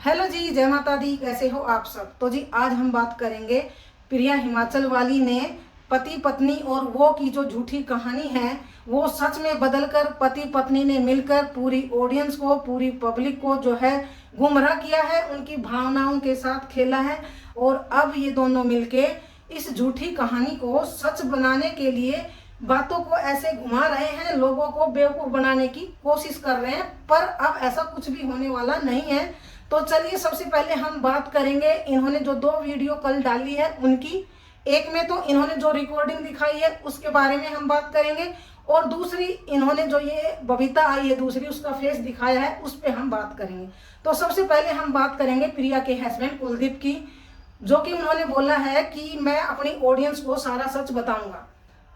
Hello जी, जय माता दी। कैसे हो आप सब? तो जी आज हम बात करेंगे प्रिया हिमाचल वाली ने पति पत्नी और वो की जो झूठी कहानी है वो सच में बदलकर पति पत्नी ने मिलकर पूरी ऑडियंस को, पूरी पब्लिक को जो है गुमराह किया है, उनकी भावनाओं के साथ खेला है। और अब ये दोनों मिलके इस झूठी कहानी को सच बनाने के लिए बातों को ऐसे घुमा रहे हैं, लोगों को बेवकूफ बनाने की कोशिश कर रहे हैं। पर अब ऐसा कुछ भी होने वाला नहीं है। तो चलिए सबसे पहले हम बात करेंगे इन्होंने जो 2 वीडियो कल डाली है उनकी। एक में तो इन्होंने जो रिकॉर्डिंग दिखाई है उसके बारे में हम बात करेंगे, और दूसरी इन्होंने जो ये बबीता आई है दूसरी, उसका फेस दिखाया है, उस पर हम बात करेंगे। तो सबसे पहले हम बात करेंगे प्रिया के हस्बैंड कुलदीप की, जो कि उन्होंने बोला है कि मैं अपनी ऑडियंस को सारा सच बताऊंगा।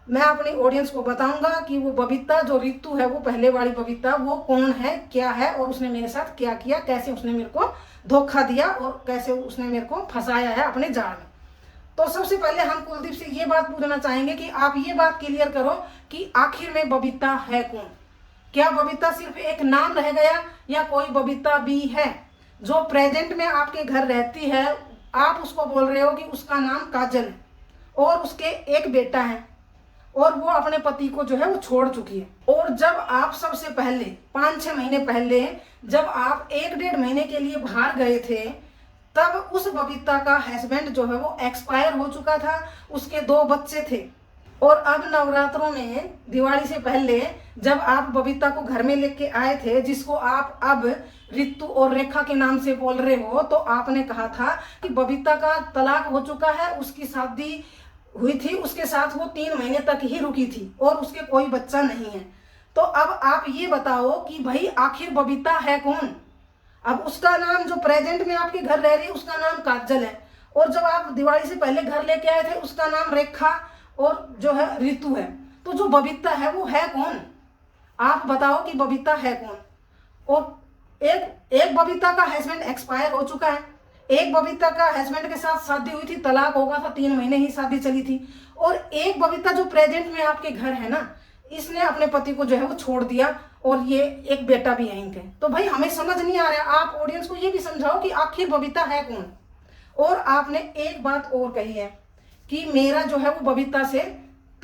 मैं अपनी ऑडियंस को बताऊंगा कि वो बबीता जो रितु है, वो पहले वाली बबीता, वो कौन है, क्या है, और उसने मेरे साथ क्या किया, कैसे उसने मेरे को धोखा दिया और कैसे उसने मेरे को फंसाया है अपने जाल में। तो सबसे पहले हम कुलदीप से ये बात पूछना चाहेंगे कि आप ये बात क्लियर करो कि आखिर में बबीता है कौन? क्या बबीता सिर्फ एक नाम रह गया या कोई बबीता भी है जो प्रेजेंट में आपके घर रहती है? आप उसको बोल रहे हो कि उसका नाम काजल है और उसके एक बेटा है और वो अपने पति को जो है वो छोड़ चुकी है। और जब आप सबसे पहले 5-6 महीने पहले जब आप 1-1.5 महीने के लिए बाहर गए थे, तब उस बबीता का हस्बैंड जो है वो एक्सपायर हो चुका था, उसके 2 बच्चे थे। और अब नवरात्रों में दिवाली से पहले जब आप बबीता को घर में लेके आए थे, जिसको आप अब रितु और रेखा के नाम से बोल रहे हो, तो आपने कहा था कि बबीता का तलाक हो चुका है, उसकी शादी हुई थी, उसके साथ वो 3 महीने तक ही रुकी थी और उसके कोई बच्चा नहीं है। तो अब आप ये बताओ कि भाई आखिर बबीता है कौन? अब उसका नाम जो प्रेजेंट में आपके घर रह रही है उसका नाम काजल है, और जब आप दिवाली से पहले घर लेके आए थे उसका नाम रेखा और जो है रितु है। तो जो बबीता है वो है कौन? आप बताओ कि बबीता है कौन? और एक बबीता का हस्बैंड एक्सपायर हो चुका है, एक बबीता का हस्बैंड के साथ शादी हुई थी, तलाक हो गया था, 3 महीने ही शादी चली थी, और एक बबीता जो प्रेजेंट में आपके घर है ना, इसने अपने पति को जो है वो छोड़ दिया और ये एक बेटा भी है इनके। तो भाई हमें समझ नहीं आ रहा है, आप ऑडियंस को ये भी समझाओ कि आखिर बबीता है कौन। और आपने एक बात और कही है कि मेरा जो है वो बबीता से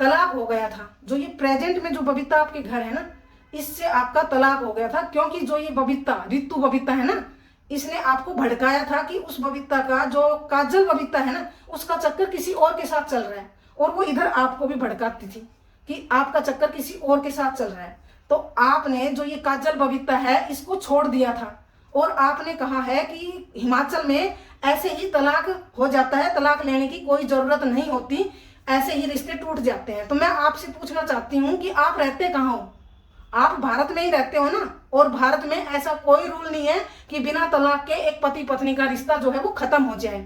तलाक हो गया था। जो ये प्रेजेंट में जो बबीता आपके घर है ना, इससे आपका तलाक हो गया था, क्योंकि जो ये बबीता रितु बबीता है ना, इसने आपको भड़काया था कि उस बबीता का जो काजल बबीता है ना, उसका चक्कर किसी और के साथ चल रहा है, और वो इधर आपको भी भड़काती थी कि आपका चक्कर किसी और के साथ चल रहा है। तो आपने जो ये काजल बबीता है इसको छोड़ दिया था, और आपने कहा है कि हिमाचल में ऐसे ही तलाक हो जाता है, तलाक लेने की कोई जरूरत नहीं होती, ऐसे ही रिश्ते टूट जाते हैं। तो मैं आपसे पूछना चाहती हूँ कि आप रहते कहाँ हो? आप भारत में ही रहते हो ना, और भारत में ऐसा कोई रूल नहीं है कि बिना तलाक के एक पति पत्नी का रिश्ता जो है वो खत्म हो जाए।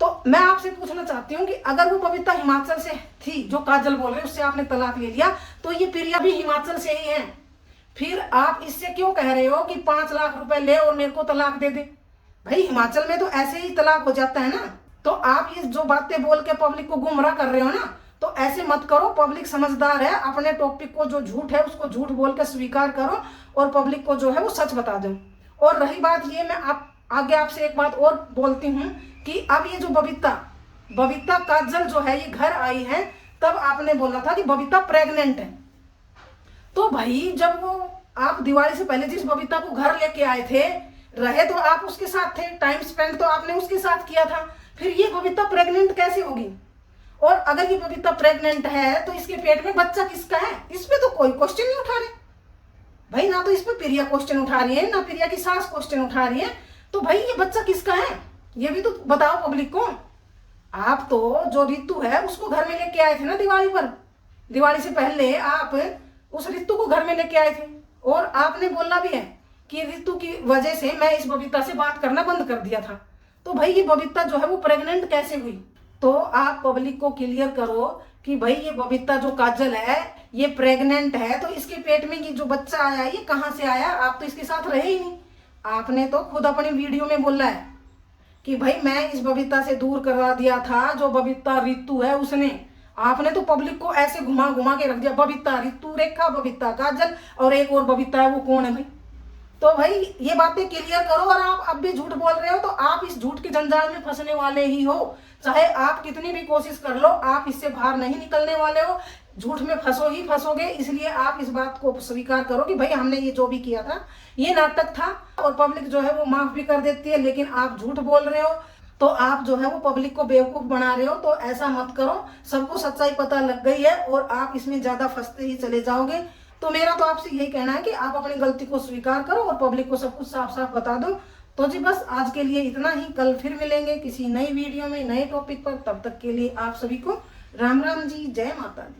तो मैं आपसे पूछना चाहती हूँ कि अगर वो बबीता हिमाचल से थी, जो काजल बोल रहे उससे आपने तलाक ले लिया, तो ये प्रिया भी हिमाचल से ही है, फिर आप इससे क्यों कह रहे हो कि 5 लाख रुपए ले और मेरे को तलाक दे दे? भाई हिमाचल में तो ऐसे ही तलाक हो जाता है ना। तो आप ये जो बातें बोल के पब्लिक को गुमराह कर रहे हो ना, तो ऐसे मत करो। पब्लिक समझदार है, अपने टॉपिक को जो झूठ है उसको झूठ बोल कर स्वीकार करो और पब्लिक को जो है वो सच बता दो। और रही बात ये, मैं आगे आपसे एक बात और बोलती हूँ कि अब ये जो बबीता काजल जो है ये घर आई है, तब आपने बोला था कि बबीता प्रेग्नेंट है। तो भाई जब वो आप दिवाली से पहले जिस बबीता को घर लेके आए थे, रहे तो आप उसके साथ थे, टाइम स्पेंड तो आपने उसके साथ किया था, फिर ये बबीता प्रेग्नेंट कैसे होगी? और अगर ये बबीता प्रेग्नेंट है तो इसके पेट में बच्चा किसका है? इस पे तो कोई क्वेश्चन नहीं उठा रहे भाई, ना तो इस पे प्रिया क्वेश्चन उठा रही है, ना प्रिया की सास क्वेश्चन उठा रही है। तो भाई ये बच्चा किसका है ये भी तो बताओ पब्लिक को। आप तो जो रितु है उसको घर में लेके आए थे ना दिवाली पर, दिवाली से पहले आप उस रितु को घर में लेके आए थे, और आपने बोला भी है कि रितु की वजह से मैं इस बबीता से बात करना बंद कर दिया था। तो भाई ये बबीता जो है वो प्रेग्नेंट कैसे हुई? तो आप पब्लिक को क्लियर करो कि भाई ये बबीता जो काजल है ये प्रेग्नेंट है, तो इसके पेट में ये जो बच्चा आया ये कहाँ से आया? आप तो इसके साथ रहे ही नहीं। आपने तो खुद अपनी वीडियो में बोला है कि भाई मैं इस बबीता से दूर करवा दिया था, जो बबीता रितु है उसने। आपने तो पब्लिक को ऐसे घुमा घुमा के रख दिया, बबीता रितु रेखा, बबीता काजल, और एक और बबीता है वो कौन है भाई? तो भाई ये बातें क्लियर करो। और आप अब भी झूठ बोल रहे हो तो आप इस झूठ के जंजाल में फंसने वाले ही हो। चाहे आप कितनी भी कोशिश कर लो, आप इससे बाहर नहीं निकलने वाले हो। झूठ में फंसो ही फंसोगे। इसलिए आप इस बात को स्वीकार करो कि भाई हमने ये जो भी किया था ये नाटक था, और पब्लिक जो है वो माफ भी कर देती है। लेकिन आप झूठ बोल रहे हो तो आप जो है वो पब्लिक को बेवकूफ बना रहे हो। तो ऐसा मत करो। सबको सच्चाई पता लग गई है और आप इसमें ज्यादा फंसते ही चले जाओगे। तो मेरा तो आपसे यही कहना है कि आप अपनी गलती को स्वीकार करो और पब्लिक को सब कुछ साफ साफ बता दो। तो जी बस आज के लिए इतना ही। कल फिर मिलेंगे किसी नई वीडियो में नए टॉपिक पर। तब तक के लिए आप सभी को राम राम जी, जय माता दी।